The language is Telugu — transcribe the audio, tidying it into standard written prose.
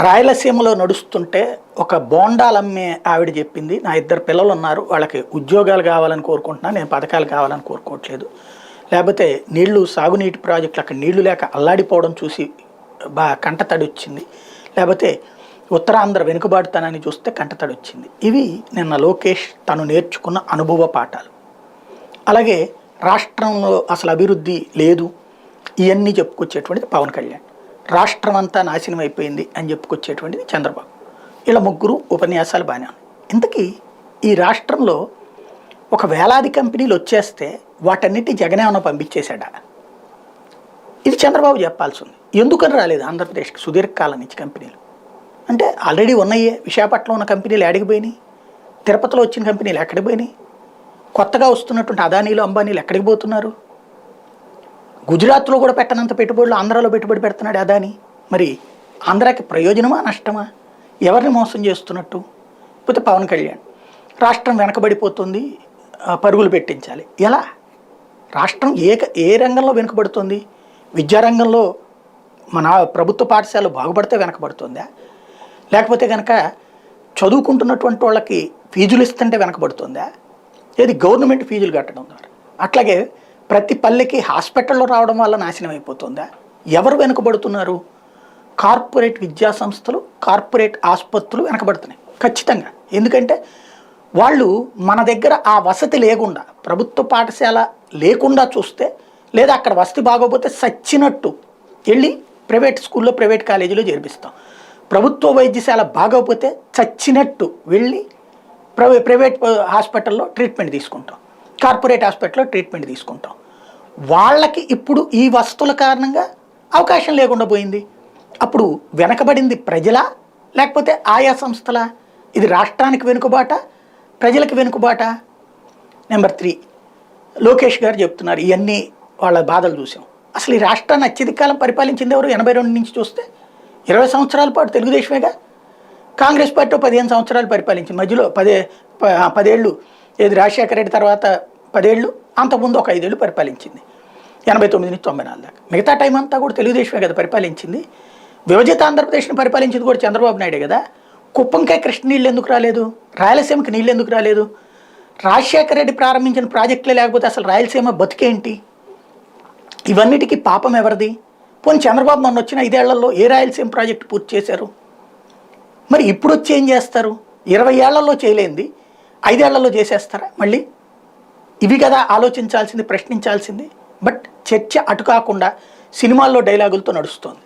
రాయలసీమలో నడుస్తుంటే ఒక బోండాలమ్మే ఆవిడ చెప్పింది, నా 2 పిల్లలు ఉన్నారు, వాళ్ళకి ఉద్యోగాలు కావాలని కోరుకుంటున్నాను, నేను పథకాలు కావాలని కోరుకోవట్లేదు. లేకపోతే నీళ్లు సాగునీటి ప్రాజెక్టులు అక్కడ నీళ్లు లేక అల్లాడిపోవడం చూసి కంటతడి వచ్చింది. లేకపోతే ఉత్తరాంధ్ర వెనుకబాటుతనాన్ని చూస్తే కంటతడి వచ్చింది. ఇవి నిన్న లోకేష్ తను నేర్చుకున్న అనుభవ పాఠాలు. అలాగే రాష్ట్రంలో అసలు అభివృద్ధి లేదు ఇవన్నీ చెప్పుకొచ్చేటువంటిది పవన్ కళ్యాణ్. రాష్ట్రం అంతా నాశనం అయిపోయింది అని చెప్పుకొచ్చేటువంటిది చంద్రబాబు. ఇలా ముగ్గురు ఉపన్యాసాలు బాగానే ఉన్నాయి. ఇంతకీ ఈ రాష్ట్రంలో ఒక వేలాది కంపెనీలు వచ్చేస్తే వాటన్నిటి జగనేమన్నా పంపించేశాడా? ఇది చంద్రబాబు చెప్పాల్సి ఉంది. ఎందుకని రాలేదు ఆంధ్రప్రదేశ్కి సుదీర్ఘకాలం నుంచి కంపెనీలు? అంటే ఆల్రెడీ ఉన్నాయే. విశాఖపట్నంలో ఉన్న కంపెనీలు ఎక్కడికి పోయినాయి? తిరుపతిలో వచ్చిన కంపెనీలు ఎక్కడికి పోయినాయి? కొత్తగా వస్తున్నటువంటి అదానీలు అంబానీలు ఎక్కడికి పోతున్నారు? గుజరాత్లో కూడా పెట్టనంత పెట్టుబడులు ఆంధ్రాలో పెట్టుబడి పెడుతున్నాడు అదాని. మరి ఆంధ్రాకి ప్రయోజనమా నష్టమా? ఎవరిని మోసం చేస్తున్నట్టు? పోతే పవన్ కళ్యాణ్ రాష్ట్రం వెనకబడిపోతుంది, పరుగులు పెట్టించాలి. ఎలా? రాష్ట్రం ఏ రంగంలో వెనుకబడుతుంది? విద్యారంగంలో మన ప్రభుత్వ పాఠశాలలు బాగుపడితే వెనకబడుతుందా? లేకపోతే కనుక చదువుకుంటున్నటువంటి వాళ్ళకి ఫీజులు ఇస్తుంటే వెనకబడుతుందా? ఏది గవర్నమెంట్ ఫీజులు కట్టడం ద్వారా? అట్లాగే ప్రతి పల్లెకి హాస్పిటల్లో రావడం వల్ల నాశనం అయిపోతుందా? ఎవరు వెనుకబడుతున్నారు? కార్పొరేట్ విద్యా సంస్థలు, కార్పొరేట్ ఆసుపత్రులు వెనకబడుతున్నాయి ఖచ్చితంగా. ఎందుకంటే వాళ్ళు మన దగ్గర ఆ వసతి లేకుండా, ప్రభుత్వ పాఠశాల లేకుండా చూస్తే, లేదా అక్కడ వసతి బాగోపోతే సచ్చినట్టు వెళ్ళి ప్రైవేట్ స్కూల్లో ప్రైవేట్ కాలేజీలో చేర్పిస్తాం. ప్రభుత్వ వైద్యశాల బాగోపోతే చచ్చినట్టు వెళ్ళి ప్రైవేట్ హాస్పిటల్లో ట్రీట్మెంట్ తీసుకుంటాం, కార్పొరేట్ హాస్పిటల్లో ట్రీట్మెంట్ తీసుకుంటాం. వాళ్ళకి ఇప్పుడు ఈ వసతుల కారణంగా అవకాశం లేకుండా పోయింది. అప్పుడు వెనకబడింది ప్రజలా లేకపోతే ఆయా సంస్థలా? ఇది రాష్ట్రానికి వెనుకబాట, ప్రజలకు వెనుకబాట? నెంబర్ 3, లోకేష్ గారు చెప్తున్నారు ఇవన్నీ వాళ్ళ బాధలు చూసాం. అసలు ఈ రాష్ట్రాన్ని అత్యధిక కాలం పరిపాలించింది ఎవరు? 82 నుంచి చూస్తే 20 సంవత్సరాల పాటు తెలుగుదేశమేగా. కాంగ్రెస్ పార్టీ 15 సంవత్సరాలు పరిపాలించింది. మధ్యలో 10 ఏళ్ళు ఏది రాజశేఖర రెడ్డి తర్వాత 10 ఏళ్ళు, అంతకుముందు ఒక 5 ఏళ్ళు పరిపాలించింది 89 నుంచి 94 దాకా. మిగతా టైం అంతా కూడా తెలుగుదేశమే కదా పరిపాలించింది. విభజిత ఆంధ్రప్రదేశ్ని పరిపాలించింది కూడా చంద్రబాబు నాయుడే కదా. కుప్పంకే కృష్ణ నీళ్ళు ఎందుకు రాలేదు? రాయలసీమకి నీళ్ళు ఎందుకు రాలేదు? రాజశేఖర రెడ్డి ప్రారంభించిన ప్రాజెక్టులే లేకపోతే అసలు రాయలసీమ బతికేంటి? ఇవన్నిటికీ పాపం ఎవరిది? పోనీ చంద్రబాబు మొన్న వచ్చిన 5 ఏళ్లలో ఏ రాయలసీమ ప్రాజెక్టు పూర్తి చేశారు? మరి ఇప్పుడు వచ్చి ఏం చేస్తారు? 20 ఏళ్లలో చేయలేంది 5 ఏళ్లలో చేసేస్తారా మళ్ళీ? ఇవి కదా ఆలోచించాల్సింది, ప్రశ్నించాల్సింది. బట్ చర్చ అటు కాకుండా సినిమాల్లో డైలాగులతో నడుస్తోంది.